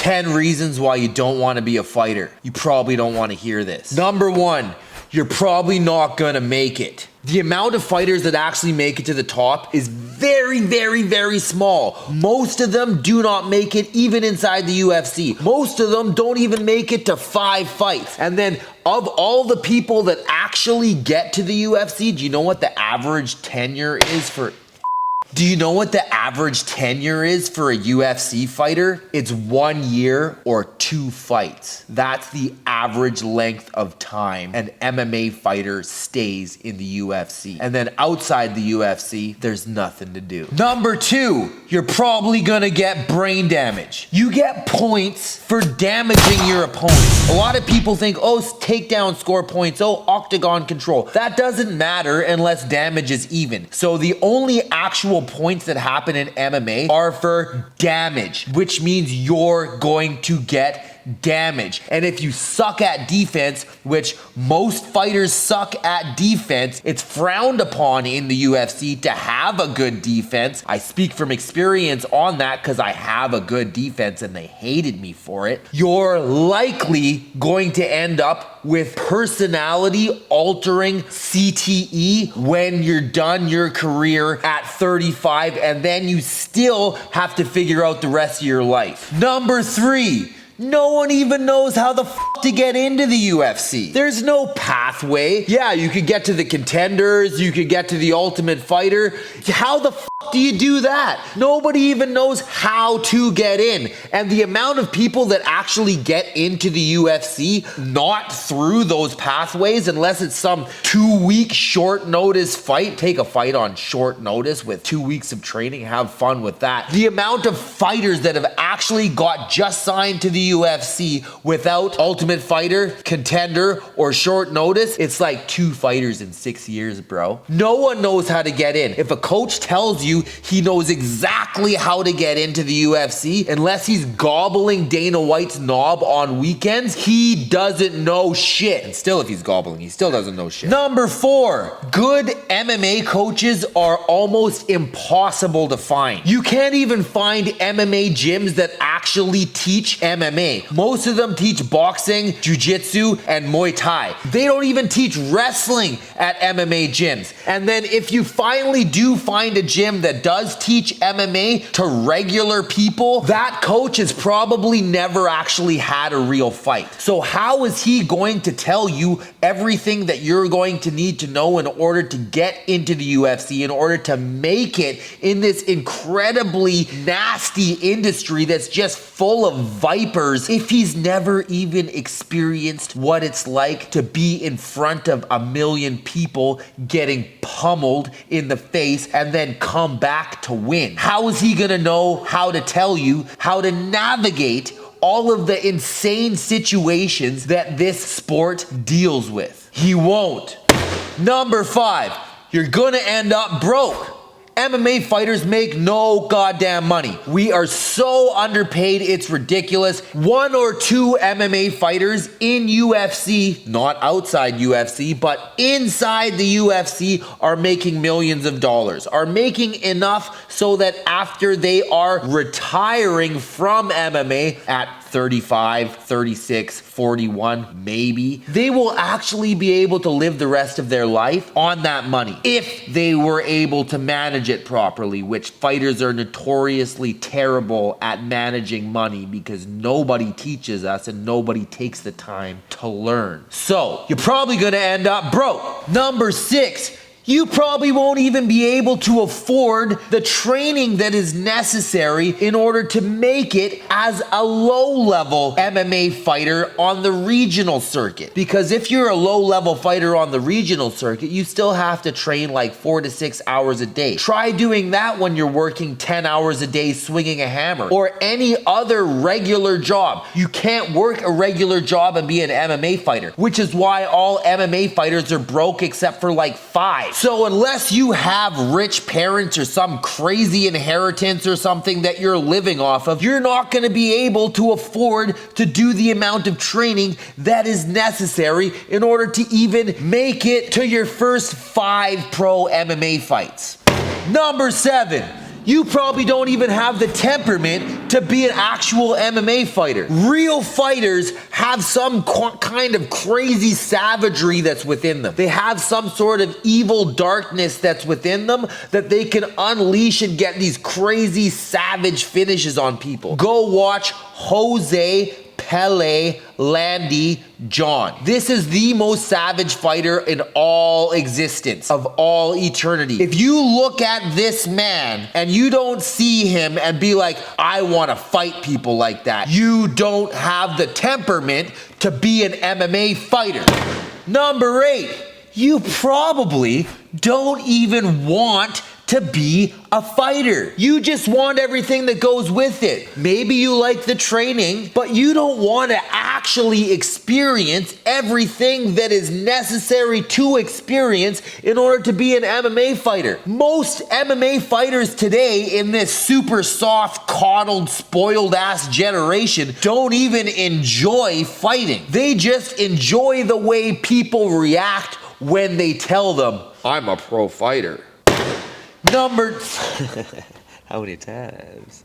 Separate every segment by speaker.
Speaker 1: 10 reasons why you don't want to be a fighter. You probably don't want to hear this. Number 1, you're probably not gonna make it. The amount of fighters that actually make it to the top is very, very, very small. Most of them do not make it even inside the UFC. Most of them don't even make it to 5 fights. And then of all the people that actually get to the UFC, do you know what the average tenure is for? Do you know what the average tenure is for a UFC fighter? It's 1 year or 2 fights. That's the average length of time an MMA fighter stays in the UFC. And then outside the UFC, there's nothing to do. Number 2, you're probably gonna get brain damage. You get points for damaging your opponent. A lot of people think, oh, takedown score points, oh, octagon control. That doesn't matter unless damage is even. So the only actual points that happen in MMA are for damage, which means you're going to get damage. And if you suck at defense, which most fighters suck at defense, it's frowned upon in the UFC to have a good defense. I speak from experience on that because I have a good defense and they hated me for it. You're likely going to end up with personality altering CTE when you're done your career at 35, and then you still have to figure out the rest of your life. Number 3, no one even knows how the f to get into the UFC. There's no pathway. Yeah, you could get to the contenders, you could get to the Ultimate Fighter. How the f do you do that? Nobody even knows how to get in. And the amount of people that actually get into the UFC not through those pathways, unless it's some 2-week short notice fight, take a fight on short notice with 2 weeks of training, have fun with that. The amount of fighters that have actually got just signed to the UFC without Ultimate Fighter, contender, or short notice, it's like 2 fighters in 6 years, bro. No one knows how to get in. If a coach tells you he knows exactly how to get into the UFC, unless he's gobbling Dana White's knob on weekends, he doesn't know shit. And still, if he's gobbling, he still doesn't know shit. Number 4, good MMA coaches are almost impossible to find. You can't even find MMA gyms that actually teach MMA. Most of them teach boxing, jiu-jitsu, and Muay Thai. They don't even teach wrestling at MMA gyms. And then if you finally do find a gym that does teach MMA to regular people, that coach has probably never actually had a real fight. So how is he going to tell you everything that you're going to need to know in order to get into the UFC, in order to make it in this incredibly nasty industry that's just full of vipers, if he's never even experienced what it's like to be in front of 1 million people getting pummeled in the face and then come back to win? How is he gonna know how to tell you how to navigate all of the insane situations that this sport deals with? He won't. Number 5, you're gonna end up broke. MMA fighters make no goddamn money. We are so underpaid, it's ridiculous. 1 or 2 MMA fighters in UFC, not outside UFC, but inside the UFC, are making millions of dollars, are making enough so that after they are retiring from MMA at 35, 36, 41, maybe, they will actually be able to live the rest of their life on that money if they were able to manage it properly, which fighters are notoriously terrible at managing money because nobody teaches us and nobody takes the time to learn. So you're probably gonna end up broke. Number 6, you probably won't even be able to afford the training that is necessary in order to make it as a low-level MMA fighter on the regional circuit. Because if you're a low-level fighter on the regional circuit, you still have to train like 4 to 6 hours a day. Try doing that when you're working 10 hours a day swinging a hammer or any other regular job. You can't work a regular job and be an MMA fighter, which is why all MMA fighters are broke except for like 5. So unless you have rich parents or some crazy inheritance or something that you're living off of, you're not going to be able to afford to do the amount of training that is necessary in order to even make it to your first 5 pro MMA fights. Number 7, you probably don't even have the temperament to be an actual MMA fighter. Real fighters have some kind of crazy savagery that's within them. They have some sort of evil darkness that's within them that they can unleash and get these crazy savage finishes on people. Go watch Jose Pele Landy John. This is the most savage fighter in all existence, of all eternity. If you look at this man and you don't see him and be like, I want to fight people like that, you don't have the temperament to be an MMA fighter. Number 8, you probably don't even want to be a fighter. You just want everything that goes with it. Maybe you like the training, but you don't want to actually experience everything that is necessary to experience in order to be an MMA fighter. Most MMA fighters today in this super soft, coddled, spoiled ass generation don't even enjoy fighting. They just enjoy the way people react when they tell them, I'm a pro fighter. How many times?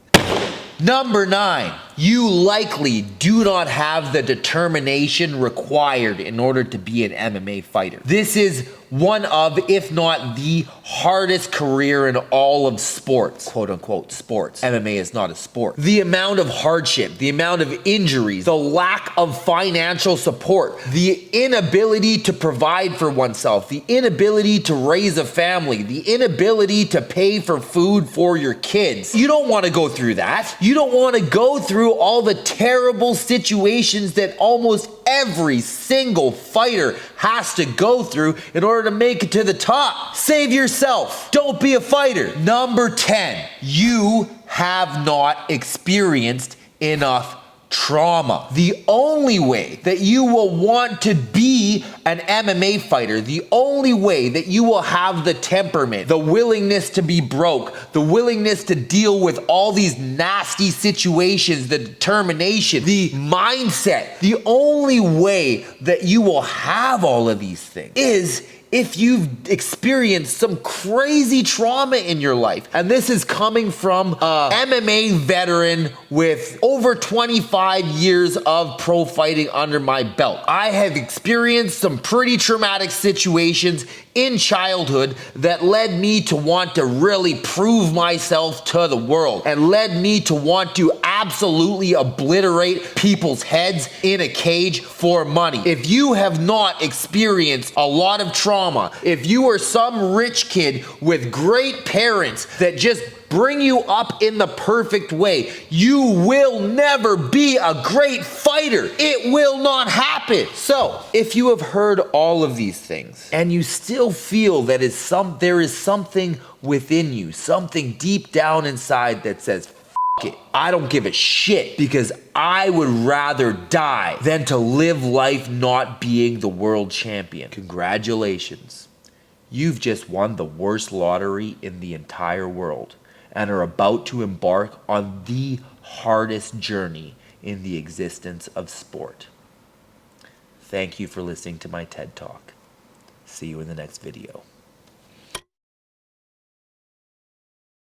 Speaker 1: Number 9, you likely do not have the determination required in order to be an MMA fighter. This is one of, if not the hardest career in all of sports, quote unquote sports. MMA is not a sport. The amount of hardship, the amount of injuries, the lack of financial support, the inability to provide for oneself, the inability to raise a family, the inability to pay for food for your kids. You don't want to go through that. You don't want to go through all the terrible situations that almost every single fighter has to go through in order to make it to the top. Save yourself. Don't be a fighter. Number 10, you have not experienced enough trauma. The only way that you will want to be an MMA fighter, the only way that you will have the temperament, the willingness to be broke, the willingness to deal with all these nasty situations, the determination, the mindset, the only way that you will have all of these things is if you've experienced some crazy trauma in your life. And this is coming from a MMA veteran with over 25 years of pro fighting under my belt. I have experienced some pretty traumatic situations in childhood that led me to want to really prove myself to the world and led me to want to absolutely obliterate people's heads in a cage for money. If you have not experienced a lot of trauma, if you are some rich kid with great parents that just bring you up in the perfect way, you will never be a great fighter. It will not happen. So, if you have heard all of these things and you still feel that there is something within you, something deep down inside that says, F it, I don't give a shit because I would rather die than to live life not being the world champion. Congratulations. You've just won the worst lottery in the entire world and are about to embark on the hardest journey in the existence of sport. Thank you for listening to my TED Talk. See you in the next video.